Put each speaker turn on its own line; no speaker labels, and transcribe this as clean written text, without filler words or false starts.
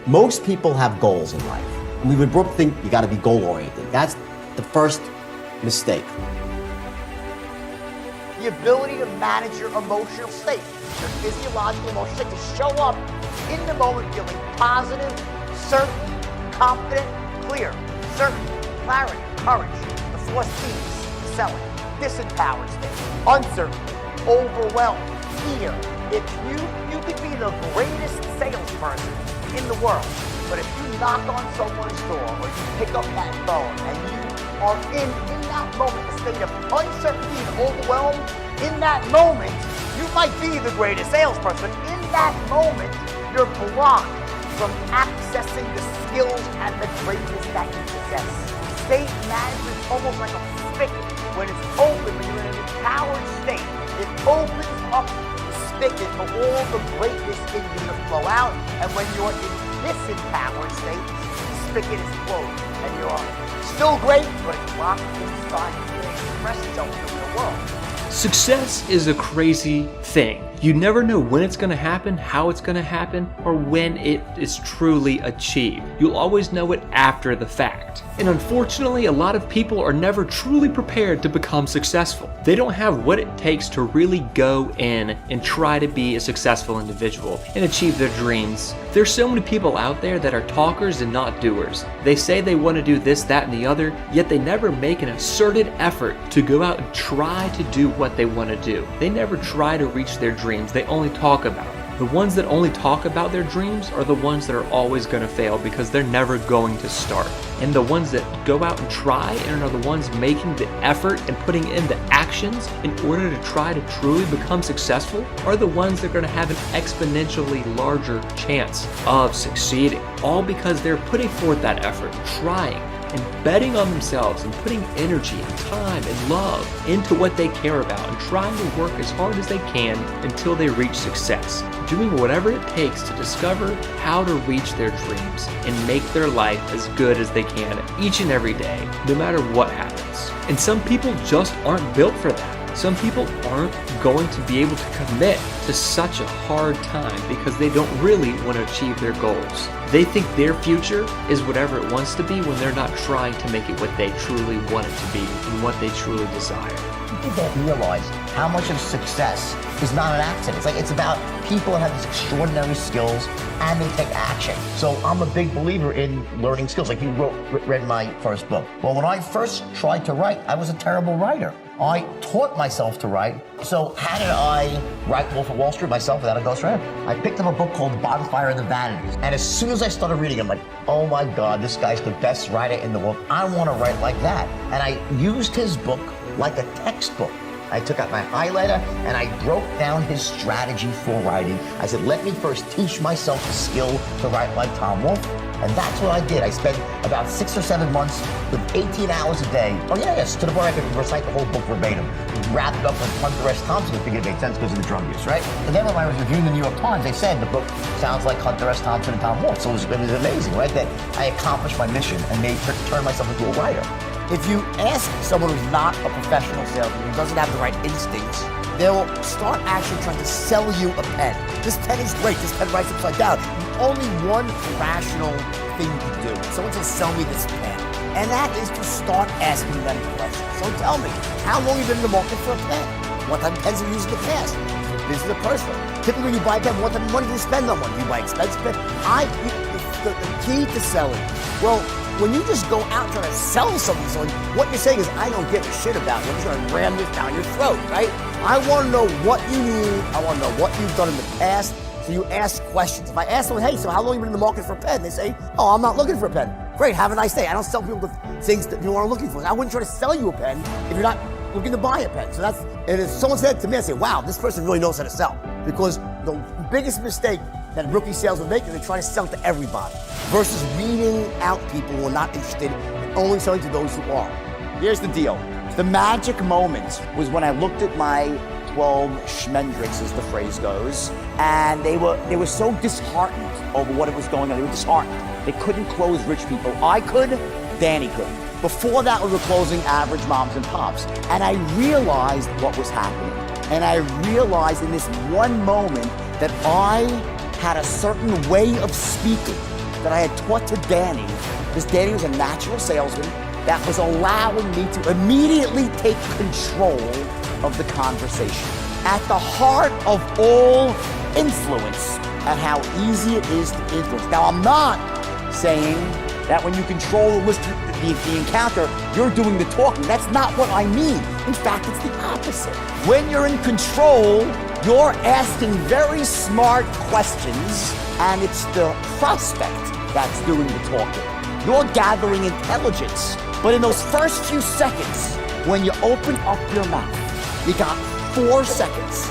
Most people have goals in life. And we would both think you got to be goal-oriented. That's the first mistake.
The ability to manage your emotional state, your physiological emotional state, to show up in the moment feeling positive, certain, confident, clear, certain, clarity, courage, the 4 C's, selling, disempowered state, uncertainty, overwhelmed, fear. If you could be the greatest salesperson in the world, but if you knock on someone's door or you pick up that phone and you are in that moment a state of uncertainty and overwhelmed, in that moment you might be the greatest salesperson. In that moment you're blocked from accessing the skills and the greatness that you possess. State management is almost like a spigot. When it's open, when you're in an empowered state, it opens up the spigot for all the greatness in you to flow out. And when you're in disempowered state, the spigot is closed. And you're still great, but it's locked inside. You can't express itself in the real world.
Success is a crazy thing. You never know when it's going to happen, how it's going to happen, or when it is truly achieved. You'll always know it after the fact. And unfortunately, a lot of people are never truly prepared to become successful. They don't have what it takes to really go in and try to be a successful individual and achieve their dreams. There's so many people out there that are talkers and not doers. They say they want to do this, that, and the other, yet they never make an asserted effort to go out and try to do what they want to do. They never try to reach their dreams. They only talk about it. The ones that only talk about their dreams are the ones that are always going to fail because they're never going to start. And the ones that go out and try and are the ones making the effort and putting in the actions in order to try to truly become successful are the ones that are going to have an exponentially larger chance of succeeding. All because they're putting forth that effort, trying, and betting on themselves and putting energy and time and love into what they care about and trying to work as hard as they can until they reach success, doing whatever it takes to discover how to reach their dreams and make their life as good as they can each and every day, no matter what happens. And some people just aren't built for that. Some people aren't going to be able to commit to such a hard time because they don't really want to achieve their goals. They think their future is whatever it wants to be when they're not trying to make it what they truly want it to be and what they truly desire.
People don't realize how much of success is not an accident. It's about people that have these extraordinary skills and they take action. So I'm a big believer in learning skills. Like you read my first book. Well, when I first tried to write, I was a terrible writer. I taught myself to write. So how did I write Wolf of Wall Street myself without a ghostwriter? I picked up a book called Bonfire of the Vanities. And as soon as I started reading, I'm like, oh my God, this guy's the best writer in the world. I want to write like that. And I used his book like a textbook. I took out my highlighter and I broke down his strategy for writing. I said, let me first teach myself the skill to write like Tom Wolfe. And that's what I did. I spent about 6 or 7 months with 18 hours a day. Oh yes, to the point I could recite the whole book verbatim. Wrapped it up with Hunter S. Thompson. I figured it made sense because of the drug use, right? And then when I was reviewing the New York Times, they said the book sounds like Hunter S. Thompson and Tom Wolfe. So it was amazing, right? That I accomplished my mission and turned myself into a writer. If you ask someone who's not a professional salesman, who doesn't have the right instincts, they'll start actually trying to sell you a pen. This pen is great. This pen writes upside down. Only one rational thing to do. Someone says, sell me this pen. And that is to start asking them questions. So tell me, how long have you been in the market for a pen? What type of pens have you used in the past? This is a personal. Typically when you buy a pen, what type of money do you spend on one? Do you buy expensive pen? The key to selling, well, when you just go out trying to sell something, what you're saying is, I don't give a shit about you. I'm just going to ram this down your throat, right? I want to know what you need. I want to know what you've done in the past. So you ask questions. If I ask someone, hey, so how long have you been in the market for a pen? They say, oh, I'm not looking for a pen. Great, have a nice day. I don't sell people the things that you are looking for. I wouldn't try to sell you a pen if you're not looking to buy a pen. So and if someone said to me, I say, wow, this person really knows how to sell. Because the biggest mistake that rookie salesmen make is they try to sell to everybody versus weeding out people who are not interested and only selling to those who are. Here's the deal. The magic moment was when I looked at my 12 schmendricks, as the phrase goes, and they were so disheartened over what was going on. They were disheartened. They couldn't close rich people. I could, Danny could. Before that, we were closing average moms and pops. And I realized what was happening. And I realized in this one moment that I had a certain way of speaking
that I had taught to Danny, because Danny was a natural salesman, that was allowing me to immediately take control of the conversation. At the heart of all influence, and how easy it is to influence. Now, I'm not saying that when you control the encounter, you're doing the talking. That's not what I mean. In fact, it's the opposite. When you're in control, you're asking very smart questions, and it's the prospect that's doing the talking. You're gathering intelligence. But in those first few seconds, when you open up your mouth, you got 4 seconds